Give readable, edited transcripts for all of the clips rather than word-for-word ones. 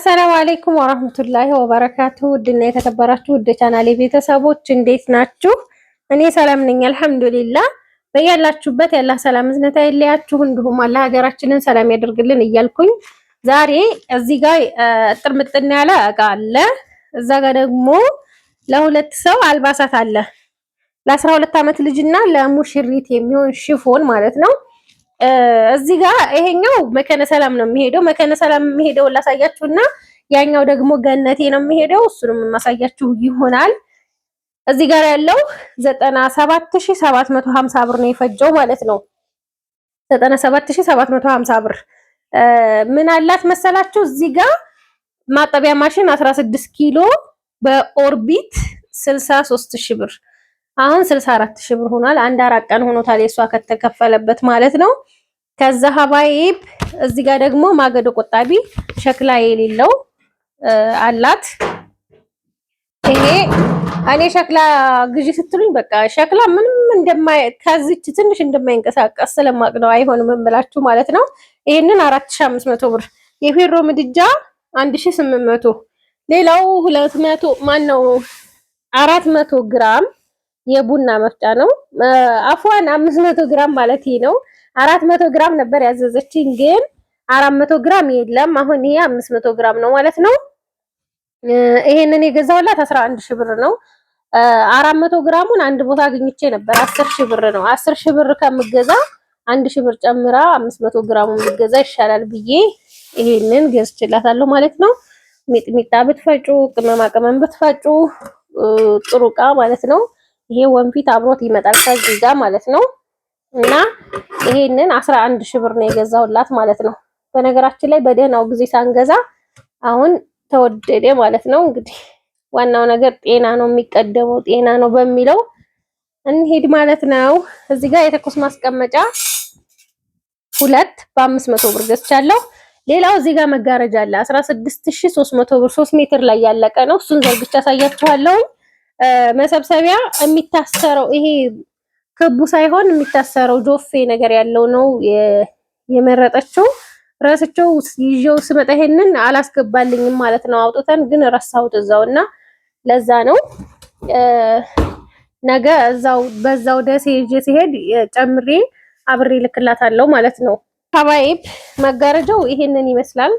አሰላሙ አለይኩም ወራህመቱላሂ ወበረካቱ። ውድና የተከበራችሁ ውድ ቻናሌ ቤተሰቦች እንዴት ናችሁ? እኔ ሰላም ነኝ አልሐምዱሊላህ። በያላችሁበት ያላህ ሰላም እዝነት አይለያችሁ፣ እንዲሁም አላህ ሀገራችንን ሰላም ያደርግልን እያልኩኝ ዛሬ እዚህ ጋር ጥርምጥና ያለ እቃ አለ። እዛ ጋር ደግሞ ለሁለት ሰው አልባሳት አለ። ለ12 ዓመት ልጅና ለሙሽሪት የሚሆን ሽፎን ማለት ነው። እዚህ ጋር ይሄኛው መከነ ሰላም ነው የሚሄደው። መከነ ሰላም የሚሄደው ላሳያችሁና ያኛው ደግሞ ገነቴ ነው የሚሄደው። እሱንም የማሳያችሁ ይሆናል። እዚህ ጋር ያለው 97750 ብር ነው የፈጀው ማለት ነው። 97750 ብር ምን አላት መሰላችሁ? እዚህ ጋር ማጠቢያ ማሽን 16 ኪሎ በኦርቢት 63000 ብር አሁን 64000 ብር ሆኗል። አንድ 4 ቀን ሆኖታል የሷ ከተከፈለበት ማለት ነው። ከዛ ሀባይብ እዚህ ጋር ደግሞ ማገዶ ቆጣቢ ሸክላ የሌለው አላት። ይሄ እኔ ሸክላ ግዢ ስትሉኝ በቃ ሸክላ ምንም ከዚች ትንሽ እንደማይንቀሳቀስ ስለማቅ ነው አይሆንም እምላችሁ ማለት ነው። ይሄንን 4500 ብር፣ የፌሮ ምድጃ 1800፣ ሌላው 400 ግራም የቡና መፍጫ ነው። አፏን 500 ግራም ማለት ነው። 400 ግራም ነበር ያዘዘችኝ ግን 400 ግራም የለም። አሁን ይሄ 500 ግራም ነው ማለት ነው። ይሄንን የገዛውላት 11000 ብር ነው። 400 ግራሙን አንድ ቦታ አግኝቼ ነበር 10000 ብር ነው። 10000 ብር ከምገዛ 1000 ብር ጨምራ 500 ግራሙን ብገዛ ይሻላል ብዬ ይሄንን ገዝቼላታለሁ ማለት ነው። ሚጥሚጣ ብትፈጩ፣ ቅመማ ቅመም ብትፈጩ ጥሩ ዕቃ ማለት ነው። ይሄ ወንፊት አብሮት ይመጣል ከዚህ ጋር ማለት ነው። እና ይሄንን 11000 ብር ነው የገዛውላት ማለት ነው። በነገራችን ላይ በደህናው ጊዜ ሳንገዛ አሁን ተወደደ ማለት ነው። እንግዲህ ዋናው ነገር ጤና ነው የሚቀደመው፣ ጤና ነው በሚለው እንሄድ ማለት ነው። እዚህ ጋር የተኩስ ማስቀመጫ 2 በ500 ብር ገዝቻለሁ። ሌላው እዚህ ጋር መጋረጃ አለ 16300 ብር 3 ሜትር ላይ ያለቀ ነው። እሱን ዘርግቻ አሳያችኋለሁ። መሰብሰቢያ የሚታሰረው ይሄ ክቡ ሳይሆን የሚታሰረው ጆፌ ነገር ያለው ነው የመረጠችው። ረስቸው ይዤው ስመጣ ይሄንን አላስገባልኝም ማለት ነው። አውጥተን ግን ረሳሁት እዛውና ለዛ ነው ነገ በዛው ደሴ ይዤ ሲሄድ ጨምሬ አብሬ ልክላታለሁ ማለት ነው። ሀባይብ መጋረጃው ይሄንን ይመስላል።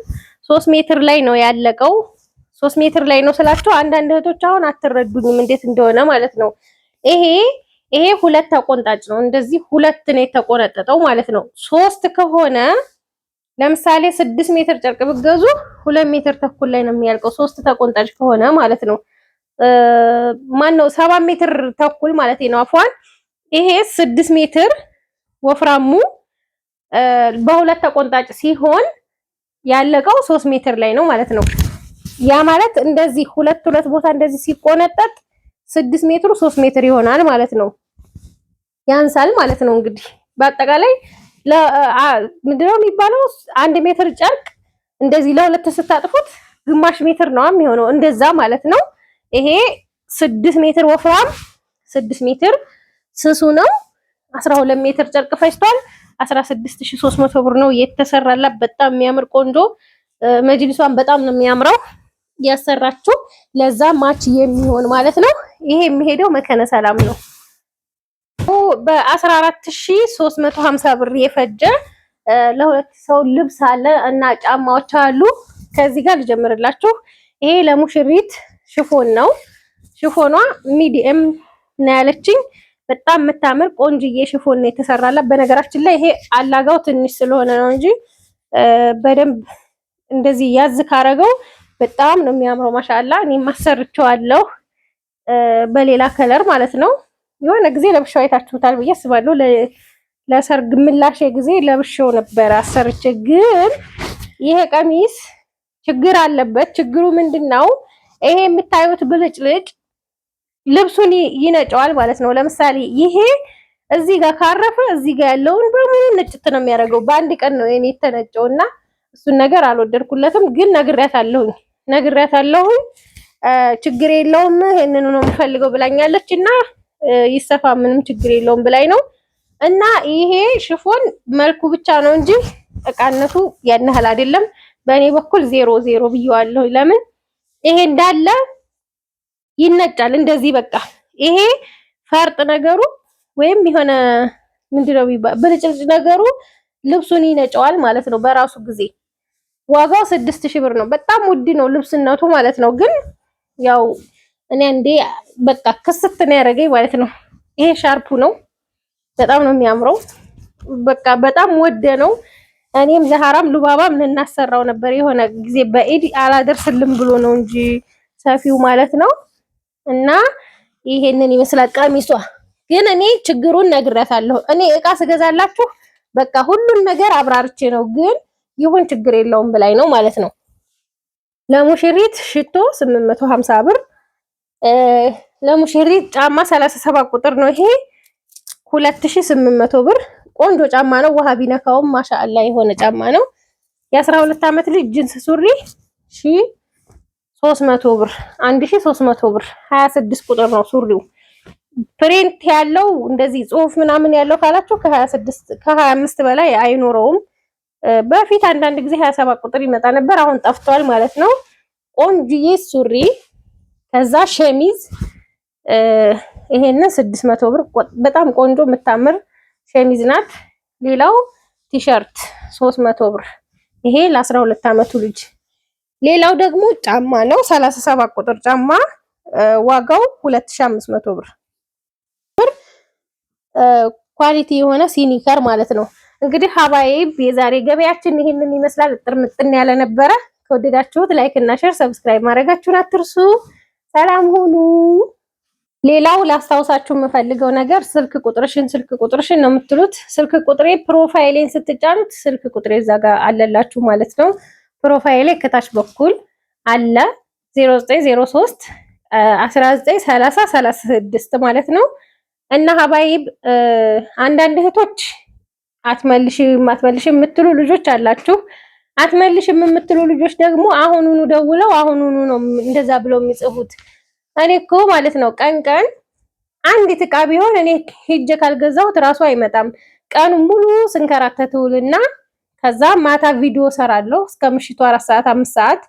3 ሜትር ላይ ነው ያለቀው። 3 ሜትር ላይ ነው ስላችሁ አንዳንድ እህቶች አሁን አትረዱኝም እንዴት እንደሆነ ማለት ነው። ይሄ 2 ተቆንጣጭ ነው። እንደዚህ 2 ነው የተቆነጠጠው ማለት ነው። 3 ከሆነ ለምሳሌ 6 ሜትር ጨርቅ ብትገዙ 2 ሜትር ተኩል ላይ ነው የሚያልቀው 3 ተቆንጣጭ ከሆነ ማለት ነው። ማነው 7 ሜትር ተኩል ማለት ነው አፏን። ይሄ 6 ሜትር ወፍራሙ በ2 ተቆንጣጭ ሲሆን ያለቀው 3 ሜትር ላይ ነው ማለት ነው። ያ ማለት እንደዚህ ሁለት ቦታ እንደዚህ ሲቆነጠጥ 6 ሜትሩ 3 ሜትር ይሆናል ማለት ነው። ያንሳል ማለት ነው። እንግዲህ በአጠቃላይ ምንድነው የሚባለው 1 ሜትር ጨርቅ እንደዚህ ለሁለት ስታጥፉት ግማሽ ሜትር ነው የሚሆነው እንደዛ ማለት ነው። ይሄ 6 ሜትር ወፍራም 6 ሜትር ስሱ ነው። 12 ሜትር ጨርቅ ፈጅቷል። 16300 ብር ነው የተሰራላት። በጣም የሚያምር ቆንጆ መጅሊሷን በጣም ነው የሚያምረው ያሰራችሁ ለዛ ማች የሚሆን ማለት ነው። ይሄ የሚሄደው መከነ ሰላም ነው። በ14350 ብር የፈጀ ለሁለት ሰው ልብስ አለ እና ጫማዎች አሉ። ከዚህ ጋር ልጀምርላችሁ። ይሄ ለሙሽሪት ሽፎን ነው። ሽፎኗ ሚዲየም ነው ያለችኝ። በጣም የምታምር ቆንጅዬ ሽፎን ነው የተሰራላት። በነገራችን ላይ ይሄ አላጋው ትንሽ ስለሆነ ነው እንጂ በደንብ እንደዚህ ያዝ ካረገው በጣም ነው የሚያምረው። ማሻአላ እኔም አሰርቼዋለሁ በሌላ ከለር ማለት ነው። የሆነ ጊዜ ለብሻው አይታችሁታል ብዬ አስባለሁ። ለሰርግ ምላሽ ጊዜ ለብሻው ነበር አሰርቼ። ግን ይሄ ቀሚስ ችግር አለበት። ችግሩ ምንድነው? ይሄ የምታዩት ብልጭልጭ ልብሱን ይነጨዋል ማለት ነው። ለምሳሌ ይሄ እዚህ ጋር ካረፈ እዚህ ጋር ያለውን በሙሉ ነጭት ነው የሚያደርገው። በአንድ ቀን ነው የኔ የተነጨውና እሱን ነገር አልወደድኩለትም። ግን ነግሬያታለሁኝ ችግር የለውም ይሄንን ነው የምፈልገው ብላኛለች እና ይሰፋ ምንም ችግር የለውም ብላኝ ነው። እና ይሄ ሽፎን መልኩ ብቻ ነው እንጂ እቃነቱ ያን ያህል አይደለም። በእኔ በኩል 0 ብየዋለሁ። ለምን ይሄ እንዳለ ይነጫል እንደዚህ በቃ ይሄ ፈርጥ ነገሩ ወይም የሆነ ምንድነው ብልጭልጭ ነገሩ ልብሱን ይነጨዋል ማለት ነው በራሱ ጊዜ። ዋጋው 6000 ብር ነው። በጣም ውድ ነው ልብስነቱ ማለት ነው። ግን ያው እኔ እንዴ በቃ ክስት ነው ያደረገኝ ማለት ነው። ይሄ ሻርፑ ነው። በጣም ነው የሚያምረው። በቃ በጣም ወደ ነው። እኔም ዘሃራም ሉባባም ልናሰራው ነበር የሆነ ጊዜ በኢድ አላደርስልም ብሎ ነው እንጂ ሰፊው ማለት ነው። እና ይሄንን ይመስላል ቀሚሷ። ግን እኔ ችግሩን ነግሬያታለሁ። እኔ እቃ ስገዛላችሁ በቃ ሁሉን ነገር አብራርቼ ነው ግን ይሁን ችግር የለውም ብላይ ነው ማለት ነው። ለሙሽሪት ሽቶ 850 ብር፣ ለሙሽሪት ጫማ 37 ቁጥር ነው ይሄ 2800 ብር። ቆንጆ ጫማ ነው። ውሃ ቢነካውም ማሻአላ የሆነ ጫማ ነው። የ12 ዓመት ልጅ ጅንስ ሱሪ 1300 ብር 1300 ብር 26 ቁጥር ነው ሱሪው። ፕሪንት ያለው እንደዚህ ጽሁፍ ምናምን ያለው ካላችሁ ከ25 በላይ አይኖረውም። በፊት አንዳንድ ጊዜ 27 ቁጥር ይመጣ ነበር፣ አሁን ጠፍቷል ማለት ነው። ቆንጅዬ ሱሪ ከዛ ሸሚዝ ይሄንን 600 ብር በጣም ቆንጆ የምታምር ሸሚዝ ናት። ሌላው ቲሸርት 300 ብር ይሄ ለ12 ዓመቱ ልጅ። ሌላው ደግሞ ጫማ ነው 37 ቁጥር ጫማ ዋጋው 2500 ብር። ኳሊቲ የሆነ ሲኒከር ማለት ነው። እንግዲህ ሀባይብ የዛሬ ገበያችን ይሄንን ይመስላል። ጥርምጥን ያለ ነበረ። ከወደዳችሁት ላይክ እና ሼር ሰብስክራይብ ማድረጋችሁን አትርሱ። ሰላም ሁኑ። ሌላው ላስታውሳችሁ የምፈልገው ነገር ስልክ ቁጥርሽን ነው የምትሉት። ስልክ ቁጥሬ ፕሮፋይሌን ስትጫኑት ስልክ ቁጥሬ እዛ ጋር አለላችሁ ማለት ነው። ፕሮፋይሌ ከታች በኩል አለ 0903 1930 36 ማለት ነው። እና ሀባይብ አንዳንድ እህቶች አትመልሽም የምትሉ ልጆች አላችሁ። አትመልሽም የምትሉ ልጆች ደግሞ አሁኑኑ ደውለው አሁኑኑ ነው እንደዛ ብለው የሚጽፉት። እኔ እኮ ማለት ነው ቀን አንዲት ዕቃ ቢሆን እኔ ሂጄ ካልገዛሁት ራሱ አይመጣም። ቀኑን ሙሉ ስንከራተትውልና ከዛ ማታ ቪዲዮ ሰራለሁ እስከ ምሽቱ 4 ሰዓት 5 ሰዓት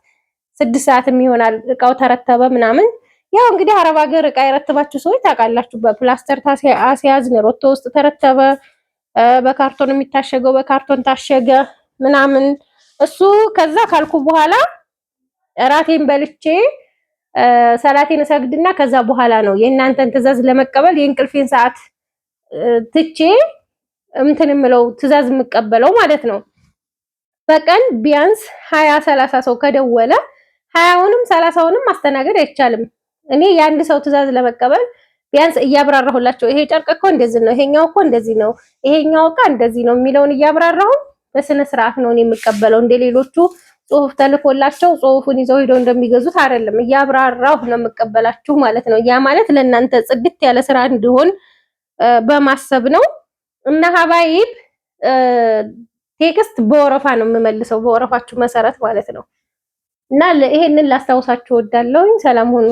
6 ሰዓትም ይሆናል እቃው ተረተበ ምናምን። ያው እንግዲህ አረብ ሀገር እቃ የረተባችሁ ሰዎች ታውቃላችሁ። በፕላስተር አስያዝን፣ ሮቶ ውስጥ ተረተበ፣ በካርቶን የሚታሸገው በካርቶን ታሸገ ምናምን። እሱ ከዛ ካልኩ በኋላ እራቴን በልቼ ሰላቴን እሰግድና ከዛ በኋላ ነው የእናንተን ትዕዛዝ ለመቀበል የእንቅልፌን ሰዓት ትቼ እንትን የምለው ትዕዛዝ የምቀበለው ማለት ነው። በቀን ቢያንስ 20-30 ሰው ከደወለ 20ውንም 30ውንም ማስተናገድ አይቻልም። እኔ የአንድ ሰው ትዕዛዝ ለመቀበል ቢያንስ እያብራራሁላቸው ይሄ ጨርቅ እኮ እንደዚህ ነው፣ ይሄኛው እኮ እንደዚህ ነው፣ ይሄኛው እቃ እንደዚህ ነው የሚለውን እያብራራሁ በስነ ስርዓት ነው እኔ የምቀበለው። እንደሌሎቹ ጽሁፍ ተልኮላቸው ጽሁፉን ይዘው ሄደው እንደሚገዙት አይደለም፣ እያብራራሁ ነው የምቀበላችሁ ማለት ነው። ያ ማለት ለእናንተ ጽድት ያለ ስራ እንዲሆን በማሰብ ነው። እና ሀባይብ ቴክስት በወረፋ ነው የምመልሰው፣ በወረፋችሁ መሰረት ማለት ነው። እና ይሄንን ላስታውሳችሁ እወዳለሁ። ሰላም ሁኑ።